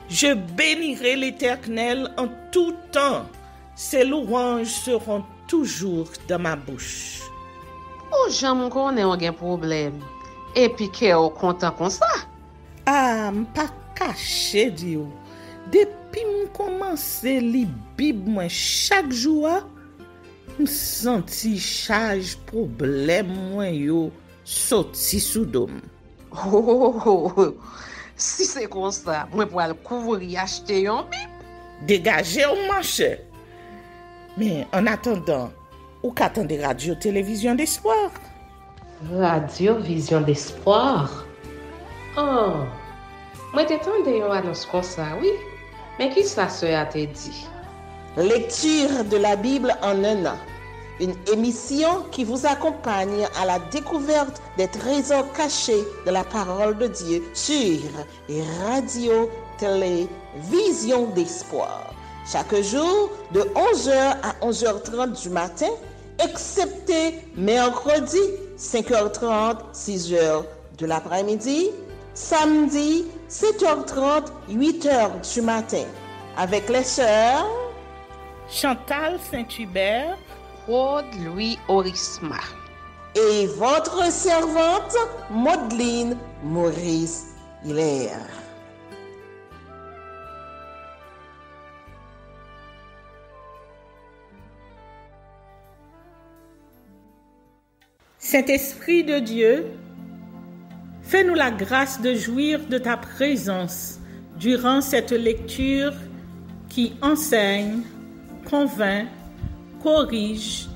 Je bénirai l'Éternel en tout temps. Ses louanges seront toujours dans ma bouche. Oh, j'aime qu'on ait un problème. Et puis qu'elle est content comme ça. Ah, m'pas caché, Dieu. Depuis que commence à lire Bible chaque jour, je senti charge problème moi yo sorti sous dôme. Oh, si c'est comme ça, moi pour aller couvrir acheter un Bible. Dégagez au marché. Mais en attendant, ou qu'attendez radio télévision d'espoir? Radio Vision d'Espoir. Oh, moi t'attendais une annonce comme ça, oui. Mais qui ça a te dit? Lecture de la Bible en un an. Une émission qui vous accompagne à la découverte des trésors cachés de la parole de Dieu sur Radio Télévision d'Espoir. Chaque jour de 11h à 11h30 du matin, excepté mercredi 5h30, 6h de l'après-midi, samedi 7h30, 8h du matin, avec les sœurs Chantal Saint-Hubert, Claude Louis Orisma et votre servante Maudeline Maurice Hilaire. Saint-Esprit de Dieu, fais-nous la grâce de jouir de ta présence durant cette lecture qui enseigne, convainc, corrige,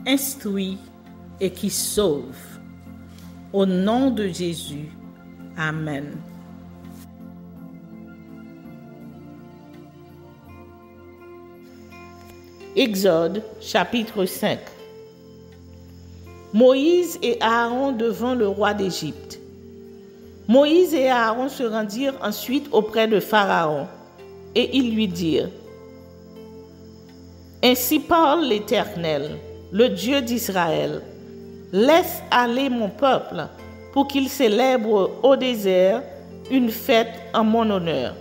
instruit et qui sauve. Au nom de Jésus. Amen. Exode chapitre 5. Moïse et Aaron devant le roi d'Égypte. Moïse et Aaron se rendirent ensuite auprès de Pharaon, et ils lui dirent: Ainsi parle l'Éternel, le Dieu d'Israël. Laisse aller mon peuple pour qu'il célèbre au désert une fête en mon honneur.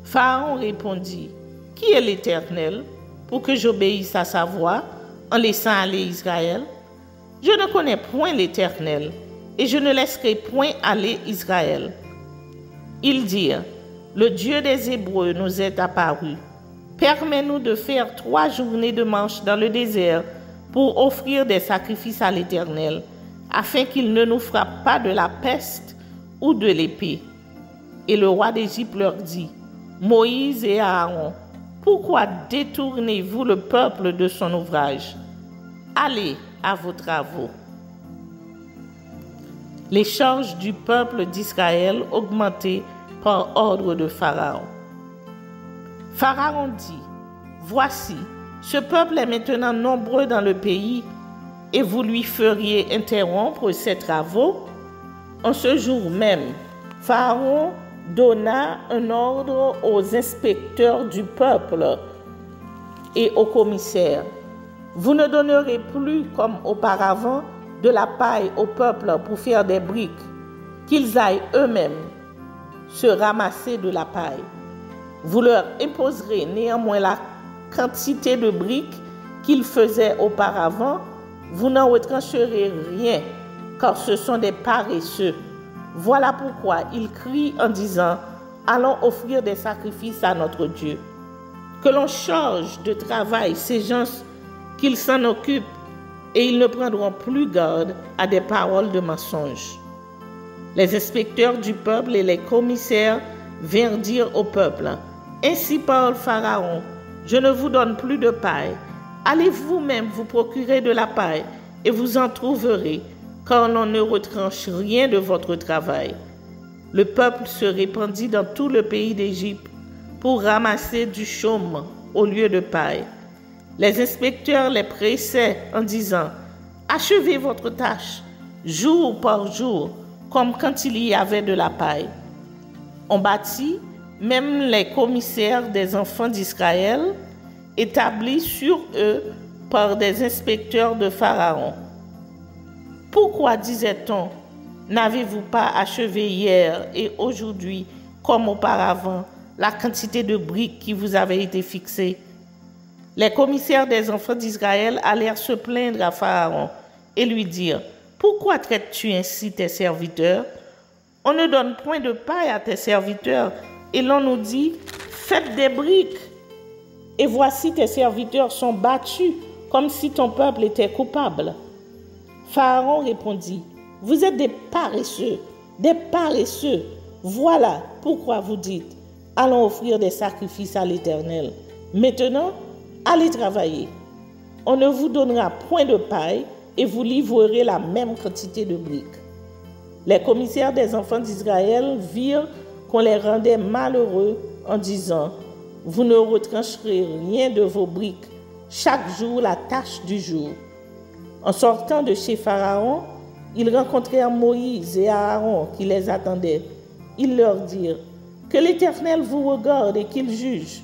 Pharaon répondit: Qui est l'Éternel pour que j'obéisse à sa voix en laissant aller Israël? Je ne connais point l'Éternel, et je ne laisserai point aller Israël. Ils dirent: Le Dieu des Hébreux nous est apparu. Permets-nous de faire 3 journées de marche dans le désert pour offrir des sacrifices à l'Éternel, afin qu'il ne nous frappe pas de la peste ou de l'épée. Et le roi d'Égypte leur dit: Moïse et Aaron, pourquoi détournez-vous le peuple de son ouvrage? Allez à vos travaux. Les charges du peuple d'Israël augmentaient par ordre de Pharaon. Pharaon dit: Voici, ce peuple est maintenant nombreux dans le pays, et vous lui feriez interrompre ses travaux? En ce jour même, Pharaon donna un ordre aux inspecteurs du peuple et aux commissaires: Vous ne donnerez plus, comme auparavant, de la paille au peuple pour faire des briques, qu'ils aillent eux-mêmes se ramasser de la paille. Vous leur imposerez néanmoins la quantité de briques qu'ils faisaient auparavant. Vous n'en retrancherez rien, car ce sont des paresseux. Voilà pourquoi ils crient en disant: Allons offrir des sacrifices à notre Dieu. Que l'on charge de travail ces gens, qu'ils s'en occupent, et ils ne prendront plus garde à des paroles de mensonge. Les inspecteurs du peuple et les commissaires vinrent dire au peuple: Ainsi parle Pharaon, je ne vous donne plus de paille. Allez vous-même vous procurer de la paille, et vous en trouverez, car l'on ne retranche rien de votre travail. Le peuple se répandit dans tout le pays d'Égypte pour ramasser du chaume au lieu de paille. Les inspecteurs les pressaient en disant: Achevez votre tâche, jour par jour, comme quand il y avait de la paille. On bâtit, même les commissaires des enfants d'Israël, établis sur eux par des inspecteurs de Pharaon. Pourquoi, disait-on, n'avez-vous pas achevé hier et aujourd'hui, comme auparavant, la quantité de briques qui vous avait été fixée. Les commissaires des enfants d'Israël allèrent se plaindre à Pharaon et lui dire, « Pourquoi traites-tu ainsi tes serviteurs? On ne donne point de paille à tes serviteurs et l'on nous dit, faites des briques. Et voici tes serviteurs sont battus comme si ton peuple était coupable. » Pharaon répondit, « Vous êtes des paresseux, des paresseux. Voilà pourquoi vous dites, allons offrir des sacrifices à l'Éternel. Maintenant, allez travailler. On ne vous donnera point de paille et vous livrerez la même quantité de briques. » Les commissaires des enfants d'Israël virent qu'on les rendait malheureux en disant, « Vous ne retrancherez rien de vos briques, chaque jour la tâche du jour. » En sortant de chez Pharaon, ils rencontrèrent Moïse et Aaron qui les attendaient. Ils leur dirent, « Que l'Éternel vous regarde et qu'il juge.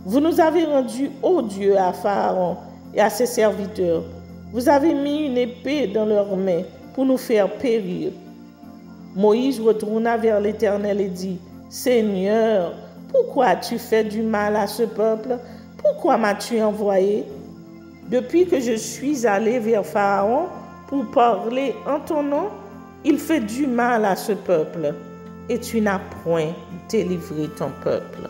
Vous nous avez rendus odieux à Pharaon et à ses serviteurs. Vous avez mis une épée dans leurs mains pour nous faire périr. » Moïse retourna vers l'Éternel et dit, « Seigneur, pourquoi as-tu fait du mal à ce peuple? Pourquoi m'as-tu envoyé? Depuis que je suis allé vers Pharaon pour parler en ton nom, il fait du mal à ce peuple, et tu n'as point délivré ton peuple. »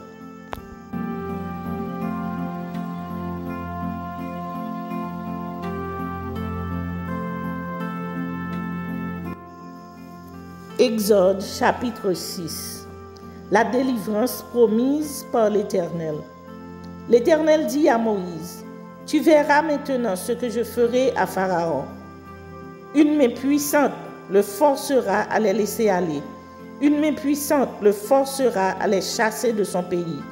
Exode chapitre 6. La délivrance promise par l'Éternel. L'Éternel dit à Moïse, « Tu verras maintenant ce que je ferai à Pharaon. Une main puissante le forcera à les laisser aller. Une main puissante le forcera à les chasser de son pays. »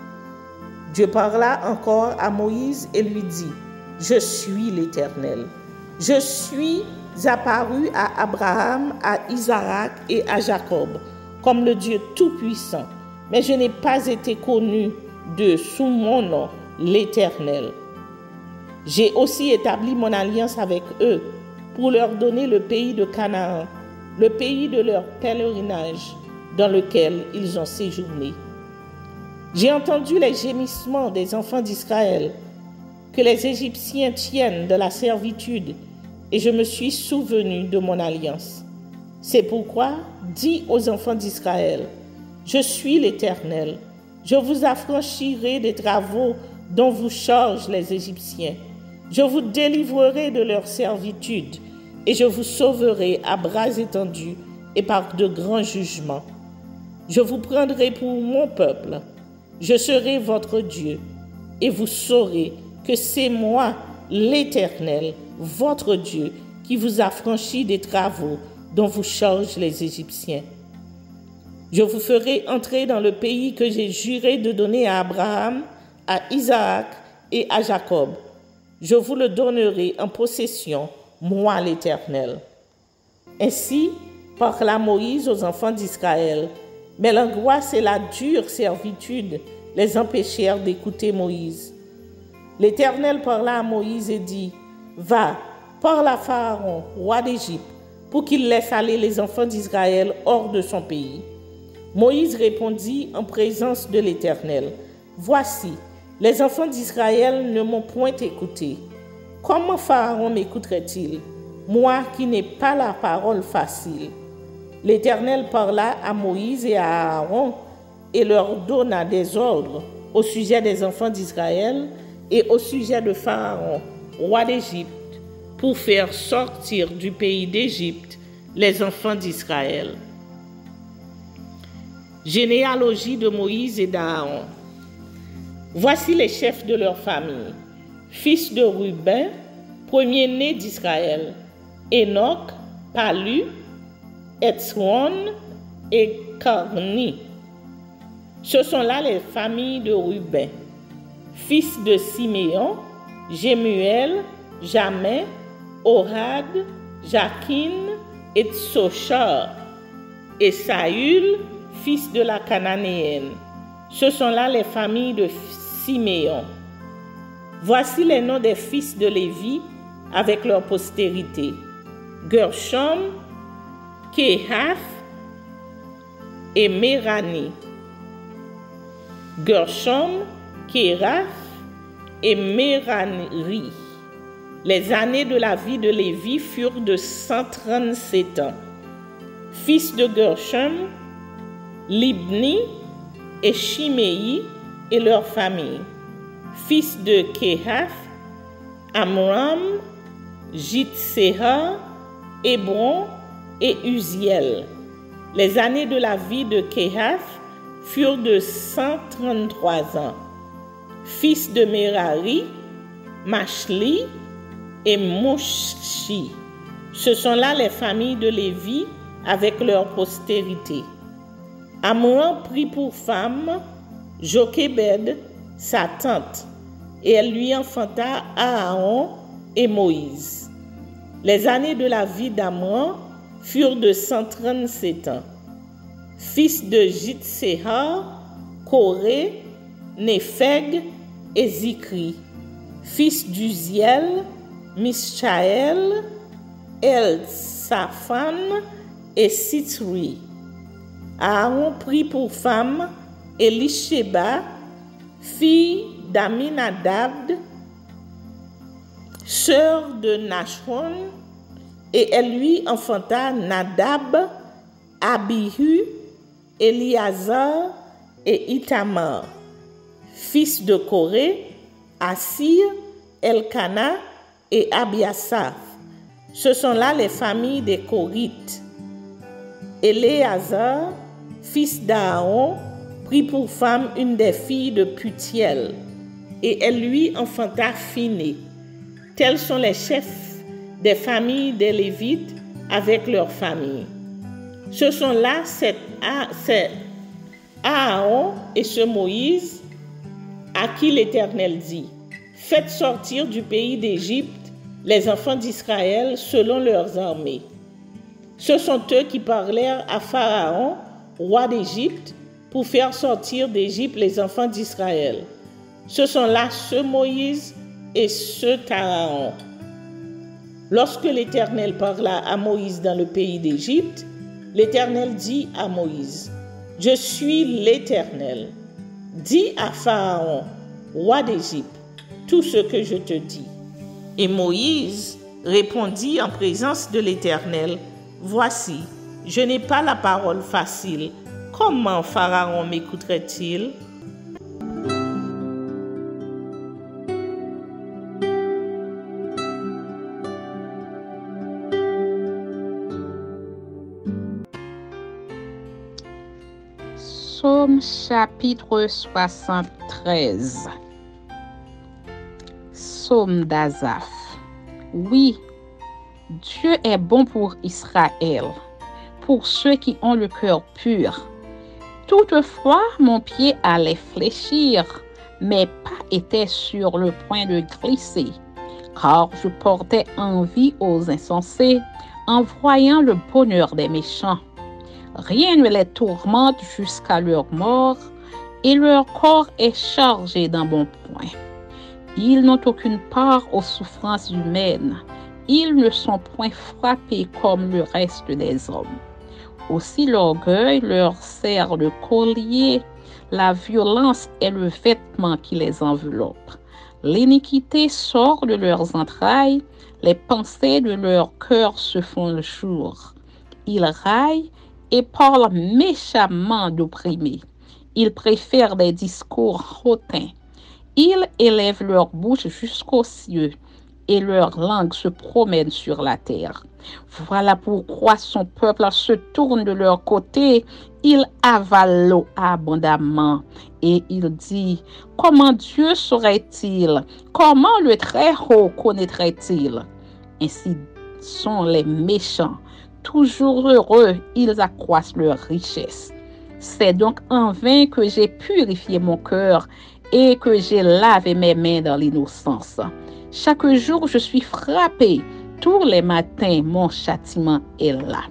Dieu parla encore à Moïse et lui dit, « Je suis l'Éternel. Je suis apparu à Abraham, à Isaac et à Jacob, comme le Dieu Tout-Puissant, mais je n'ai pas été connu d'eux sous mon nom, l'Éternel. J'ai aussi établi mon alliance avec eux pour leur donner le pays de Canaan, le pays de leur pèlerinage dans lequel ils ont séjourné. J'ai entendu les gémissements des enfants d'Israël que les Égyptiens tiennent de la servitude et je me suis souvenu de mon alliance. C'est pourquoi, dis aux enfants d'Israël, je suis l'Éternel, je vous affranchirai des travaux dont vous chargent les Égyptiens. Je vous délivrerai de leur servitude et je vous sauverai à bras étendus et par de grands jugements. Je vous prendrai pour mon peuple, je serai votre Dieu et vous saurez que c'est moi, l'Éternel, votre Dieu, qui vous a franchi des travaux dont vous chargent les Égyptiens. Je vous ferai entrer dans le pays que j'ai juré de donner à Abraham, à Isaac et à Jacob. Je vous le donnerai en possession, moi l'Éternel. » Ainsi parla Moïse aux enfants d'Israël, mais l'angoisse et la dure servitude les empêchèrent d'écouter Moïse. L'Éternel parla à Moïse et dit, « Va, parle à Pharaon, roi d'Égypte, pour qu'il laisse aller les enfants d'Israël hors de son pays. » Moïse répondit en présence de l'Éternel, « Voici, les enfants d'Israël ne m'ont point écouté. Comment Pharaon m'écouterait-il, moi qui n'ai pas la parole facile? » L'Éternel parla à Moïse et à Aaron et leur donna des ordres au sujet des enfants d'Israël et au sujet de Pharaon, roi d'Égypte, pour faire sortir du pays d'Égypte les enfants d'Israël. Généalogie de Moïse et d'Aaron. Voici les chefs de leur famille. Fils de Ruben, premier-né d'Israël, Enoch, Palu, Etzron et Carni. Ce sont là les familles de Ruben. Fils de Siméon, Jemuel, Jamin, Ohad, Jakin et Tsochar. Et Saül, fils de la Cananéenne. Ce sont là les familles de Siméon. Voici les noms des fils de Lévi avec leur postérité. Gershom, Kehath et Merani. Gershom, Kérath et Merari. Les années de la vie de Lévi furent de 137 ans. Fils de Gershom, Libni et Shimei et leurs familles. Fils de Kehath, Amram, Jitséha, Hébron et Uziel. Les années de la vie de Kehath furent de 133 ans. Fils de Merari, Mashli et Mushi. Ce sont là les familles de Lévi avec leur postérité. Amram prit pour femme Jochébed, sa tante, et elle lui enfanta Aaron et Moïse. Les années de la vie d'Amram furent de 137 ans. Fils de Jitséha, Koré, Népheg et Zikri. Fils d'Uziel, Mishaël, Elsaphan et Sitri. Aaron prit pour femme Elisheba, fille d'Aminadab, sœur de Nachon, et elle lui enfanta Nadab, Abihu, Éliazar et Itamar. Fils de Coré, Assir, Elkana et Abiasaph. Ce sont là les familles des Corites. Éléazar, fils d'Aaron, prit pour femme une des filles de Putiel, et elle lui enfanta Phiné. Tels sont les chefs des familles des Lévites avec leurs familles. Ce sont là c'est Aaron et ce Moïse à qui l'Éternel dit: faites sortir du pays d'Égypte les enfants d'Israël selon leurs armées. Ce sont eux qui parlèrent à Pharaon, roi d'Égypte, pour faire sortir d'Égypte les enfants d'Israël. Ce sont là ce Moïse et ce Aaron. Lorsque l'Éternel parla à Moïse dans le pays d'Égypte, l'Éternel dit à Moïse: je suis l'Éternel. Dis à Pharaon, roi d'Égypte, tout ce que je te dis. Et Moïse répondit en présence de l'Éternel: voici, je n'ai pas la parole facile. Comment Pharaon m'écouterait-il? Psaume chapitre 73. Psaume d'Asaph. Oui, Dieu est bon pour Israël, pour ceux qui ont le cœur pur. Toutefois, mon pied allait fléchir, mes pas étaient sur le point de glisser, car je portais envie aux insensés en voyant le bonheur des méchants. Rien ne les tourmente jusqu'à leur mort, et leur corps est chargé d'un bon point. Ils n'ont aucune part aux souffrances humaines. Ils ne sont point frappés comme le reste des hommes. Aussi l'orgueil leur sert de collier, la violence est le vêtement qui les enveloppe. L'iniquité sort de leurs entrailles, les pensées de leur cœur se font le jour. Ils raillent et parlent méchamment d'opprimés. Ils préfèrent des discours hautains. Ils élèvent leur bouche jusqu'aux cieux et leur langue se promène sur la terre. Voilà pourquoi son peuple se tourne de leur côté. Il avale l'eau abondamment. Et il dit: comment Dieu saurait-il? Comment le Très-Haut connaîtrait-il? Ainsi sont les méchants. Toujours heureux, ils accroissent leur richesse. C'est donc en vain que j'ai purifié mon cœur et que j'ai lavé mes mains dans l'innocence. Chaque jour, je suis frappé. Tous les matins, mon châtiment est là.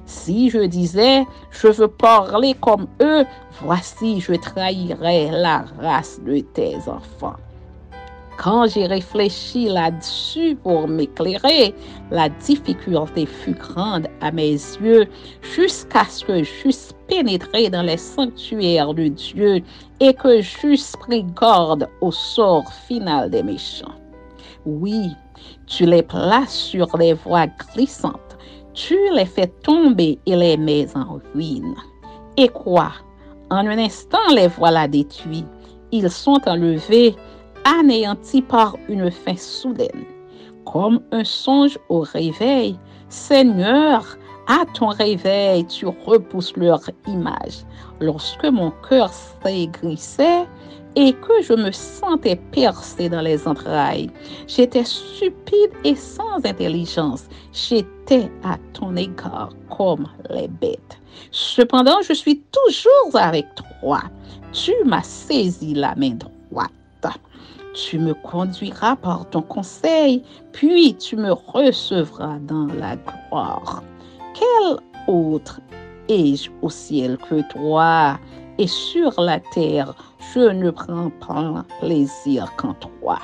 Si je disais, je veux parler comme eux, voici, je trahirais la race de tes enfants. Quand j'ai réfléchi là-dessus pour m'éclairer, la difficulté fut grande à mes yeux jusqu'à ce que j'eusse pénétrer dans les sanctuaires de Dieu et que juste pris garde au sort final des méchants. Oui, tu les places sur des voies glissantes, tu les fais tomber et les mets en ruine. Et quoi? En un instant, les voilà détruits. Ils sont enlevés, anéantis par une fin soudaine. Comme un songe au réveil, Seigneur, à ton réveil, tu repousses leur image. Lorsque mon cœur s'aigrissait et que je me sentais percé dans les entrailles, j'étais stupide et sans intelligence. J'étais à ton égard comme les bêtes. Cependant, je suis toujours avec toi. Tu m'as saisi la main droite. Tu me conduiras par ton conseil, puis tu me recevras dans la gloire. Quel autre ai-je au ciel que toi? Et sur la terre, je ne prends pas plaisir qu'en toi.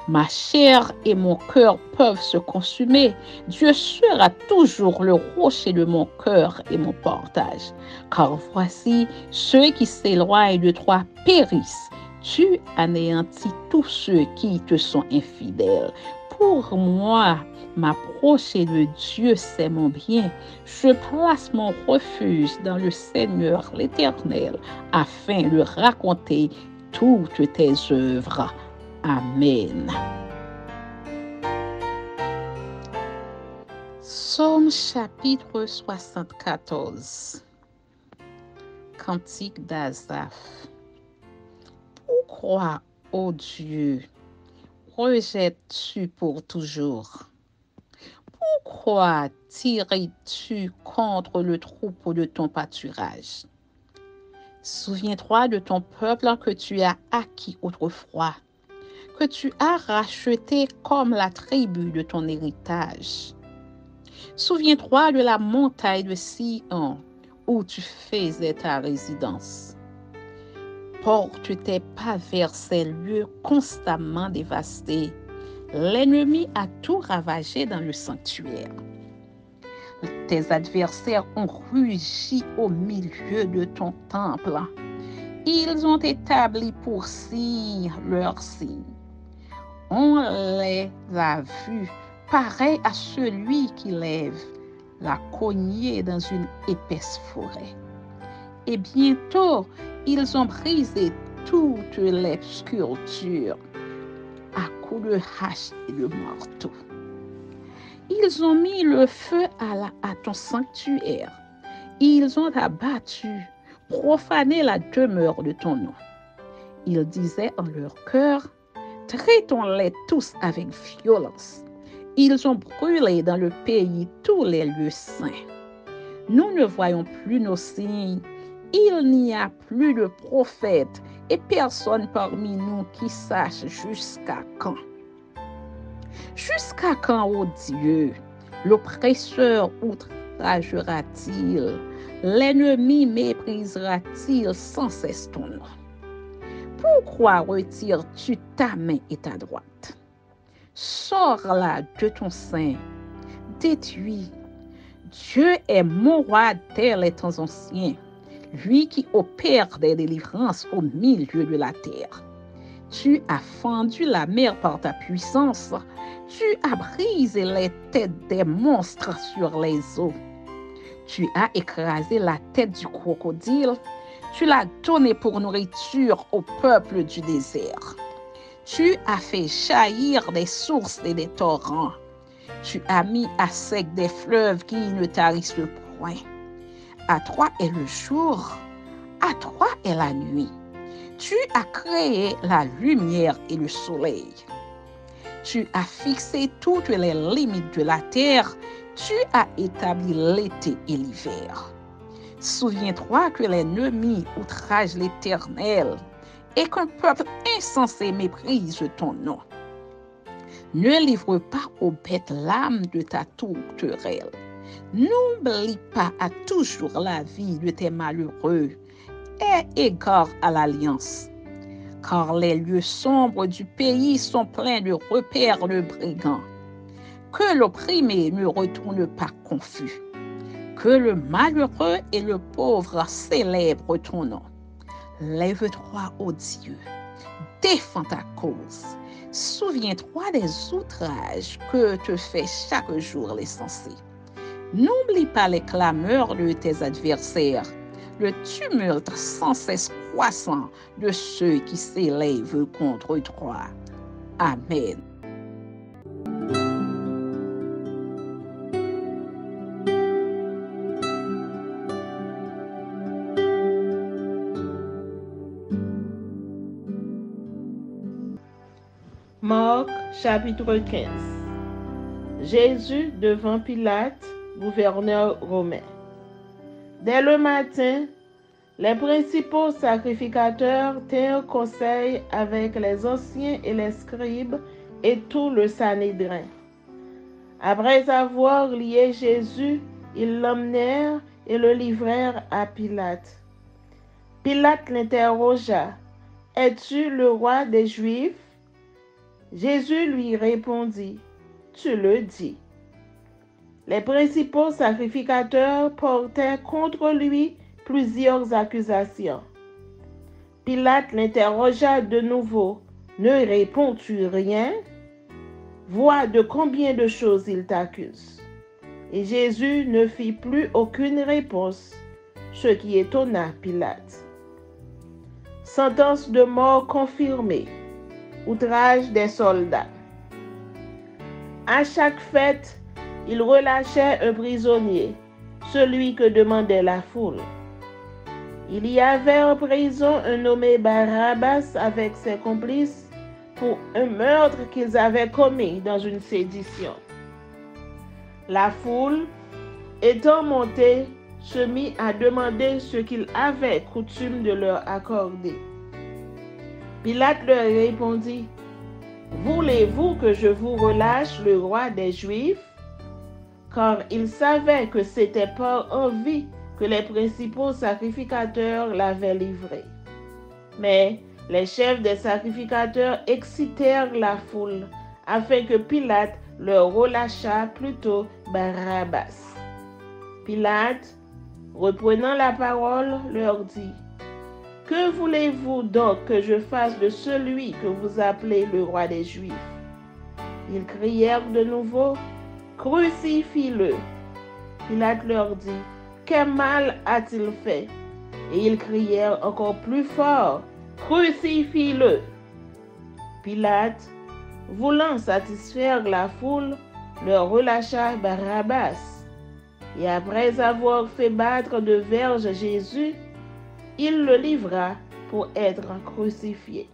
Ma chair et mon cœur peuvent se consumer. Dieu sera toujours le rocher de mon cœur et mon portage. Car voici, ceux qui s'éloignent de toi périssent. Tu anéantis tous ceux qui te sont infidèles. Pour moi, m'approcher de Dieu, c'est mon bien. Je place mon refuge dans le Seigneur l'Éternel, afin de raconter toutes tes œuvres. Amen. Psaume chapitre 74. Cantique d'Asaph. Pourquoi, ô Dieu, rejettes-tu pour toujours? Pourquoi tires-tu contre le troupeau de ton pâturage? Souviens-toi de ton peuple que tu as acquis autrefois, que tu as racheté comme la tribu de ton héritage. Souviens-toi de la montagne de Sion où tu faisais ta résidence. Porte tes pas vers ces lieux constamment dévastés. L'ennemi a tout ravagé dans le sanctuaire. Tes adversaires ont rugi au milieu de ton temple. Ils ont établi pour signe leur signe. On les a vus pareils à celui qui lève la cognée dans une épaisse forêt. Et bientôt, ils ont brisé toutes les sculptures à coups de hache et de marteau. Ils ont mis le feu à ton sanctuaire. Ils ont abattu, profané la demeure de ton nom. Ils disaient en leur cœur, traitons-les tous avec violence. Ils ont brûlé dans le pays tous les lieux saints. Nous ne voyons plus nos signes. Il n'y a plus de prophètes et personne parmi nous qui sache jusqu'à quand. Jusqu'à quand, ô Dieu, l'oppresseur outragera-t-il? L'ennemi méprisera-t-il sans cesse ton nom? Pourquoi retires-tu ta main et ta droite? Sors-la de ton sein, détruis. Dieu est mon roi dès les temps anciens, lui qui opère des délivrances au milieu de la terre. Tu as fendu la mer par ta puissance, tu as brisé les têtes des monstres sur les eaux. Tu as écrasé la tête du crocodile, tu l'as donné pour nourriture au peuple du désert. Tu as fait jaillir des sources et des torrents. Tu as mis à sec des fleuves qui ne tarissent point. À toi est le jour, à toi est la nuit. Tu as créé la lumière et le soleil. Tu as fixé toutes les limites de la terre. Tu as établi l'été et l'hiver. Souviens-toi que l'ennemi outrage l'Éternel et qu'un peuple insensé méprise ton nom. Ne livre pas aux bêtes l'âme de ta tourterelle. N'oublie pas à toujours la vie de tes malheureux et égare à l'alliance. Car les lieux sombres du pays sont pleins de repères de brigands. Que l'opprimé ne retourne pas confus. Que le malheureux et le pauvre célèbrent ton nom. Lève-toi, ô Dieu, défends ta cause. Souviens-toi des outrages que te fait chaque jour l'insensé. N'oublie pas les clameurs de tes adversaires, le tumulte sans cesse croissant de ceux qui s'élèvent contre toi. Amen. Marc chapitre 15. Jésus devant Pilate, gouverneur romain. Dès le matin, les principaux sacrificateurs tinrent conseil avec les anciens et les scribes et tout le Sanhédrin. Après avoir lié Jésus, ils l'emmenèrent et le livrèrent à Pilate. Pilate l'interrogea: « Es-tu le roi des Juifs ?» Jésus lui répondit: « Tu le dis. » Les principaux sacrificateurs portaient contre lui plusieurs accusations. Pilate l'interrogea de nouveau: « Ne réponds-tu rien? Vois de combien de choses il t'accuse. » Et Jésus ne fit plus aucune réponse, ce qui étonna Pilate. Sentence de mort confirmée. Outrage des soldats. À chaque fête, il relâchait un prisonnier, celui que demandait la foule. Il y avait en prison un nommé Barabbas avec ses complices pour un meurtre qu'ils avaient commis dans une sédition. La foule, étant montée, se mit à demander ce qu'il avait coutume de leur accorder. Pilate leur répondit: « Voulez-vous que je vous relâche le roi des Juifs ?» Car il savait que c'était par envie que les principaux sacrificateurs l'avaient livré. Mais les chefs des sacrificateurs excitèrent la foule afin que Pilate leur relâchât plutôt Barabbas. Pilate, reprenant la parole, leur dit: « Que voulez-vous donc que je fasse de celui que vous appelez le roi des Juifs ?» Ils crièrent de nouveau: « Crucifie-le !» Pilate leur dit: « Quel mal a-t-il fait ?» Et ils crièrent encore plus fort: « Crucifie-le !» Pilate, voulant satisfaire la foule, leur relâcha Barabbas. Et après avoir fait battre de verges Jésus, il le livra pour être crucifié.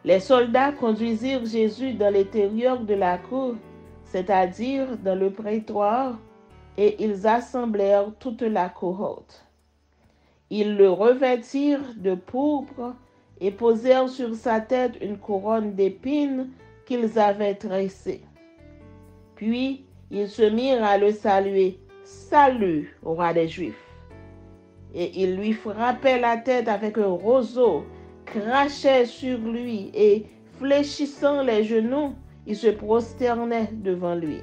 Les soldats conduisirent Jésus dans l'intérieur de la cour, c'est-à-dire dans le prétoire, et ils assemblèrent toute la cohorte. Ils le revêtirent de pourpre et posèrent sur sa tête une couronne d'épines qu'ils avaient tressée. Puis ils se mirent à le saluer: « Salut, roi des Juifs !» Et ils lui frappaient la tête avec un roseau, crachaient sur lui et, fléchissant les genoux, ils se prosternaient devant lui.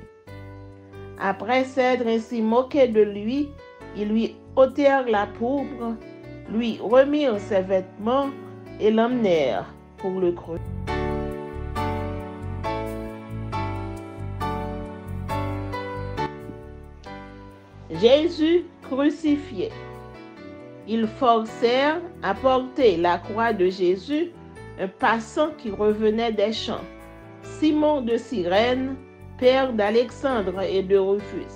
Après s'être ainsi moqués de lui, ils lui ôtèrent la pourpre, lui remirent ses vêtements et l'emmenèrent pour le crucifier. Jésus crucifié. Ils forcèrent à porter la croix de Jésus un passant qui revenait des champs, Simon de Cyrène, père d'Alexandre et de Rufus.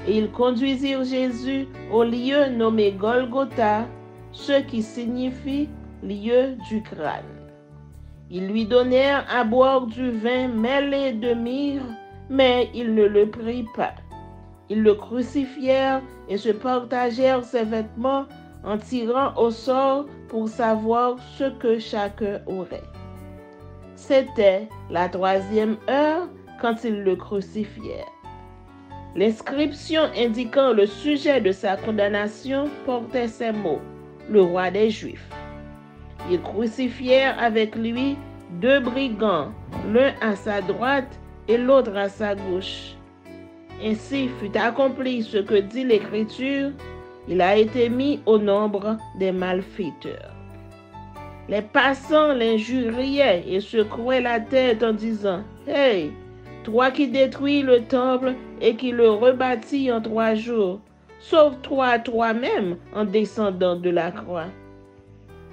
Et ils conduisirent Jésus au lieu nommé Golgotha, ce qui signifie lieu du crâne. Ils lui donnèrent à boire du vin mêlé de myrrhe, mais il ne le prit pas. Ils le crucifièrent et se partagèrent ses vêtements en tirant au sort pour savoir ce que chacun aurait. C'était la 3e heure quand ils le crucifièrent. L'inscription indiquant le sujet de sa condamnation portait ces mots: « Le roi des Juifs ». Ils crucifièrent avec lui 2 brigands, l'un à sa droite et l'autre à sa gauche. Ainsi fut accompli ce que dit l'Écriture, il a été mis au nombre des malfaiteurs. Les passants l'injuriaient et secouaient la tête en disant « Hey, toi qui détruis le temple et qui le rebâtis en 3 jours, sauve-toi toi-même en descendant de la croix. »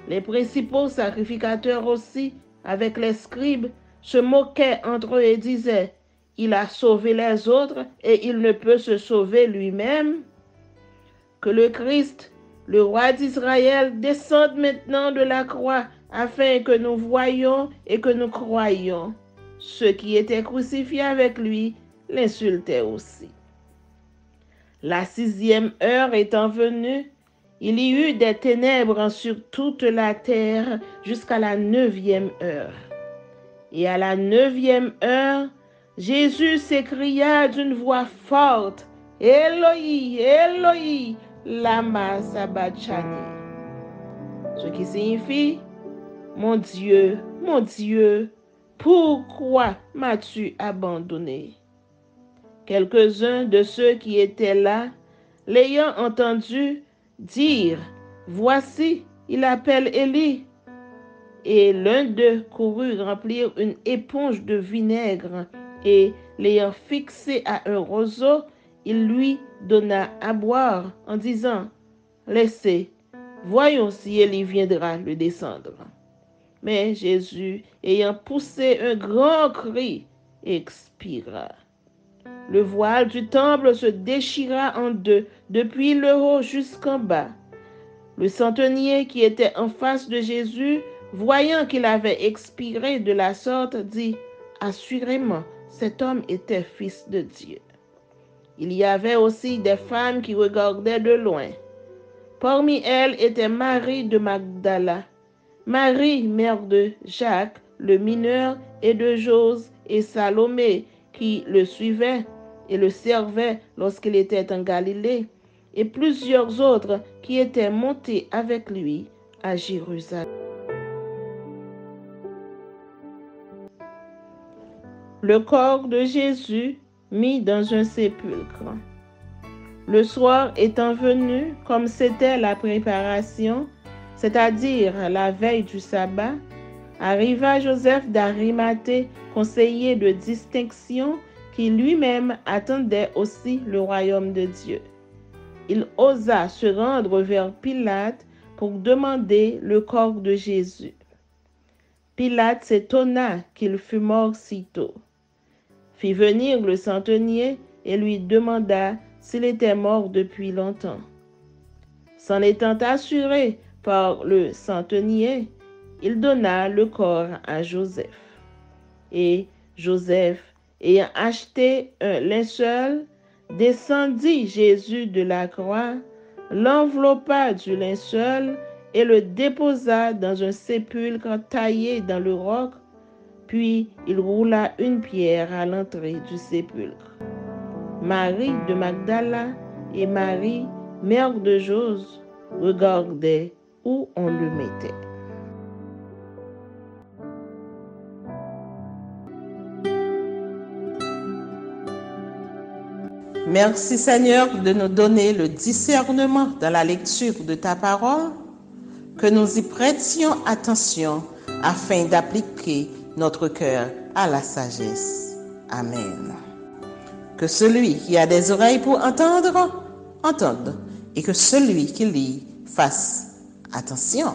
Les principaux sacrificateurs aussi, avec les scribes, se moquaient entre eux et disaient « Il a sauvé les autres et il ne peut se sauver lui-même. » Que le Christ, le roi d'Israël, descende maintenant de la croix afin que nous voyions et que nous croyions. Ceux qui étaient crucifiés avec lui l'insultaient aussi. La 6e heure étant venue, il y eut des ténèbres sur toute la terre jusqu'à la 9e heure. Et à la 9e heure, Jésus s'écria d'une voix forte, « Éloi, Éloi, lama sabachthani » ce qui signifie « Mon Dieu, pourquoi m'as-tu abandonné ?» Quelques-uns de ceux qui étaient là, l'ayant entendu dire « Voici, il appelle Élie » et l'un d'eux courut remplir une éponge de vinaigre et, l'ayant fixé à un roseau, il lui donna à boire en disant « Laissez, voyons si Élie viendra le descendre. » Mais Jésus, ayant poussé un grand cri, expira. Le voile du temple se déchira en 2, depuis le haut jusqu'en bas. Le centenier qui était en face de Jésus, voyant qu'il avait expiré de la sorte, dit « Assurément, cet homme était fils de Dieu. » Il y avait aussi des femmes qui regardaient de loin. Parmi elles était Marie de Magdala, Marie, mère de Jacques, le mineur, et de Jose et Salomé, qui le suivaient et le servaient lorsqu'il était en Galilée, et plusieurs autres qui étaient montés avec lui à Jérusalem. Le corps de Jésus mis dans un sépulcre. Le soir étant venu, comme c'était la préparation, c'est-à-dire la veille du sabbat, arriva Joseph d'Arimathée, conseiller de distinction, qui lui-même attendait aussi le royaume de Dieu. Il osa se rendre vers Pilate pour demander le corps de Jésus. Pilate s'étonna qu'il fût mort si tôt, fit venir le centenier et lui demanda s'il était mort depuis longtemps. S'en étant assuré par le centenier, il donna le corps à Joseph. Et Joseph, ayant acheté un linceul, descendit Jésus de la croix, l'enveloppa du linceul et le déposa dans un sépulcre taillé dans le roc, puis il roula une pierre à l'entrée du sépulcre. Marie de Magdala et Marie, mère de Jose, regardaient où on le mettait. Merci Seigneur de nous donner le discernement dans la lecture de ta parole, que nous y prêtions attention afin d'appliquer notre cœur à la sagesse. Amen. Que celui qui a des oreilles pour entendre, entende, et que celui qui lit fasse attention.